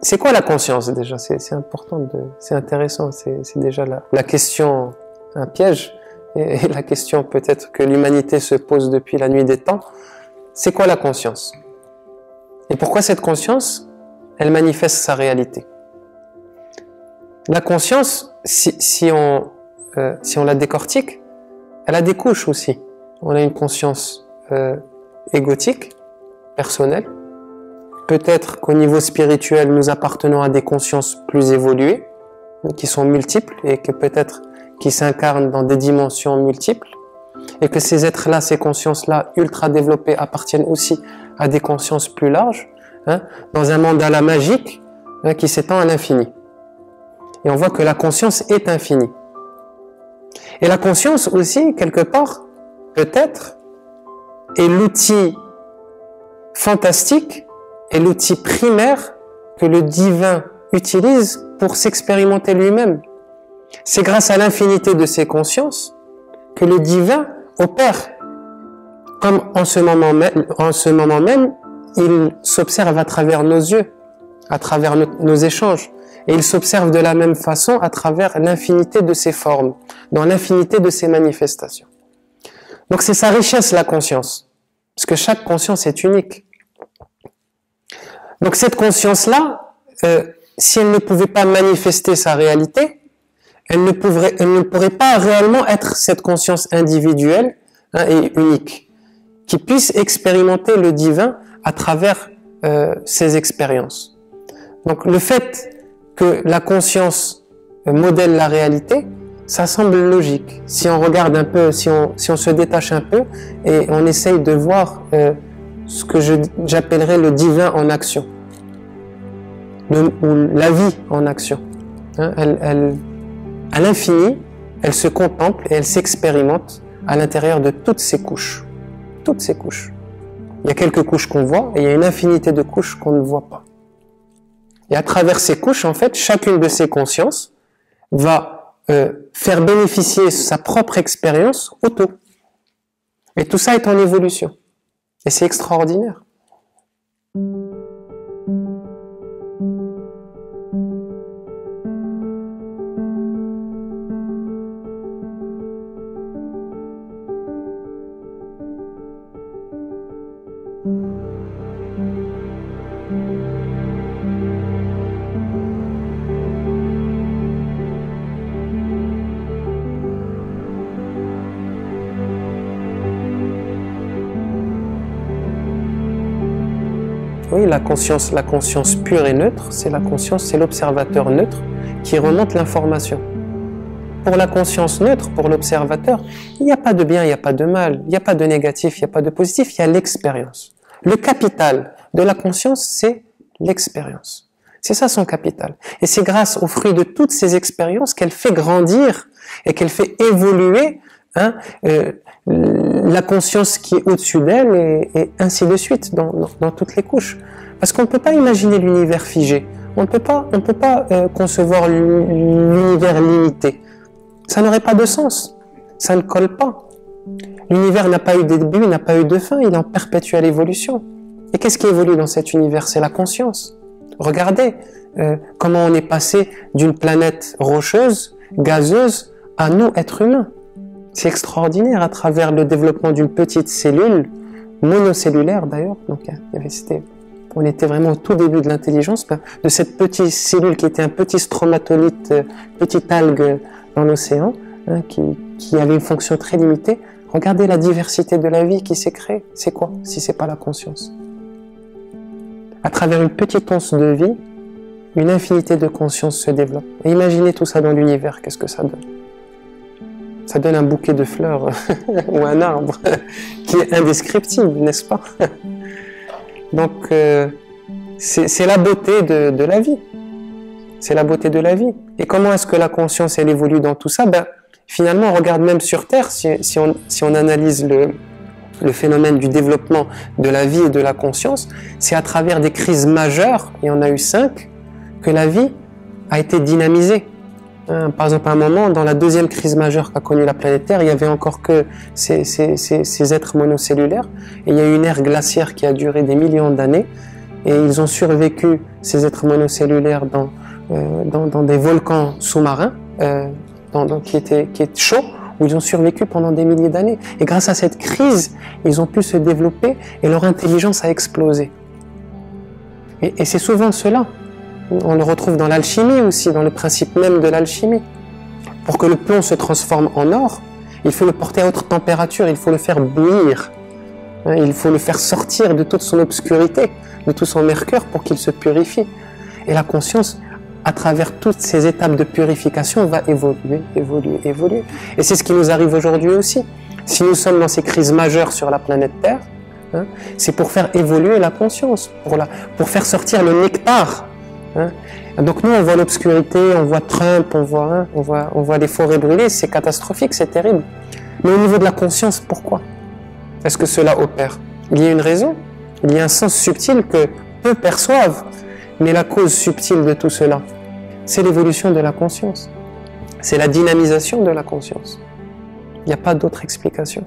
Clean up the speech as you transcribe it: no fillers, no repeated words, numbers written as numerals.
C'est quoi la conscience déjà? C'est important, c'est intéressant, c'est déjà la question, un piège, et la question peut-être que l'humanité se pose depuis la nuit des temps. C'est quoi la conscience? Et pourquoi cette conscience, elle manifeste sa réalité? La conscience, si on la décortique, elle a des couches aussi. On a une conscience égotique, personnelle. Peut-être qu'au niveau spirituel, nous appartenons à des consciences plus évoluées, qui sont multiples et que peut-être qui s'incarnent dans des dimensions multiples, et que ces êtres-là, ces consciences-là, ultra développées, appartiennent aussi à des consciences plus larges, dans un mandala magique qui s'étend à l'infini. Et on voit que la conscience est infinie. Et la conscience aussi, quelque part, peut-être, est l'outil fantastique et l'outil primaire que le divin utilise pour s'expérimenter lui-même. C'est grâce à l'infinité de ses consciences que le divin opère. Comme en ce moment même, il s'observe à travers nos yeux, à travers nos échanges. Et il s'observe de la même façon à travers l'infinité de ses formes, dans l'infinité de ses manifestations. Donc c'est sa richesse, la conscience. Parce que chaque conscience est unique. Donc cette conscience-là, si elle ne pouvait pas manifester sa réalité, elle ne pourrait pas réellement être cette conscience individuelle et unique, qui puisse expérimenter le divin à travers ses expériences. Donc le fait que la conscience modèle la réalité, ça semble logique. Si on regarde un peu, si on se détache un peu et on essaye de voir ce que j'appellerais le divin en action, ou la vie en action. À l'infini, elle se contemple et elle s'expérimente à l'intérieur de toutes ces couches. Toutes ces couches. Il y a quelques couches qu'on voit et il y a une infinité de couches qu'on ne voit pas. Et à travers ces couches, en fait, chacune de ces consciences va faire bénéficier sa propre expérience au tout. Et tout ça est en évolution. Et c'est extraordinaire. Oui, la conscience pure et neutre, c'est la conscience, c'est l'observateur neutre qui remonte l'information. Pour la conscience neutre, pour l'observateur, il n'y a pas de bien, il n'y a pas de mal, il n'y a pas de négatif, il n'y a pas de positif, il y a l'expérience. Le capital de la conscience, c'est l'expérience. C'est ça son capital. Et c'est grâce au fruit de toutes ces expériences qu'elle fait grandir et qu'elle fait évoluer la conscience qui est au-dessus d'elle et ainsi de suite dans toutes les couches. Parce qu'on ne peut pas imaginer l'univers figé. On ne peut pas concevoir l'univers limité. Ça n'aurait pas de sens. Ça ne colle pas. L'univers n'a pas eu de début, n'a pas eu de fin. Il est en perpétuelle évolution. Et qu'est-ce qui évolue dans cet univers? C'est la conscience. Regardez comment on est passé d'une planète rocheuse, gazeuse, à nous, êtres humains. C'est extraordinaire à travers le développement d'une petite cellule, monocellulaire d'ailleurs. Donc, on était vraiment au tout début de l'intelligence, de cette petite cellule qui était un petit stromatolite, petite algue dans l'océan, qui avait une fonction très limitée. Regardez la diversité de la vie qui s'est créée. C'est quoi si c'est pas la conscience? À travers une petite once de vie, une infinité de conscience se développe. Et imaginez tout ça dans l'univers, qu'est-ce que ça donne? Ça donne un bouquet de fleurs ou un arbre qui est indescriptible, n'est-ce pas? Donc, c'est la beauté de la vie. C'est la beauté de la vie. Et comment est-ce que la conscience, elle évolue dans tout ça? Finalement, on regarde même sur Terre, si on analyse le phénomène du développement de la vie et de la conscience, c'est à travers des crises majeures, et on a eu 5, que la vie a été dynamisée. Par exemple, à un moment, dans la deuxième crise majeure qu'a connue la planète Terre, il n'y avait encore que ces êtres monocellulaires, et il y a eu une ère glaciaire qui a duré des millions d'années, et ils ont survécu, ces êtres monocellulaires, dans des volcans sous-marins qui étaient chauds, où ils ont survécu pendant des milliers d'années. Et grâce à cette crise, ils ont pu se développer et leur intelligence a explosé. Et c'est souvent cela. On le retrouve dans l'alchimie aussi, dans le principe même de l'alchimie. Pour que le plomb se transforme en or, il faut le porter à haute température, il faut le faire bouillir. Il faut le faire sortir de toute son obscurité, de tout son mercure pour qu'il se purifie. Et la conscience, à travers toutes ces étapes de purification, va évoluer, évoluer, évoluer. Et c'est ce qui nous arrive aujourd'hui aussi. Si nous sommes dans ces crises majeures sur la planète Terre, c'est pour faire évoluer la conscience, pour faire sortir le nectar. Donc nous, on voit l'obscurité, on voit Trump, on voit les forêts brûlées, c'est catastrophique, c'est terrible. Mais au niveau de la conscience, pourquoi est-ce que cela opère? Il y a une raison, il y a un sens subtil que peu perçoivent, mais la cause subtile de tout cela, c'est l'évolution de la conscience. C'est la dynamisation de la conscience. Il n'y a pas d'autre explication.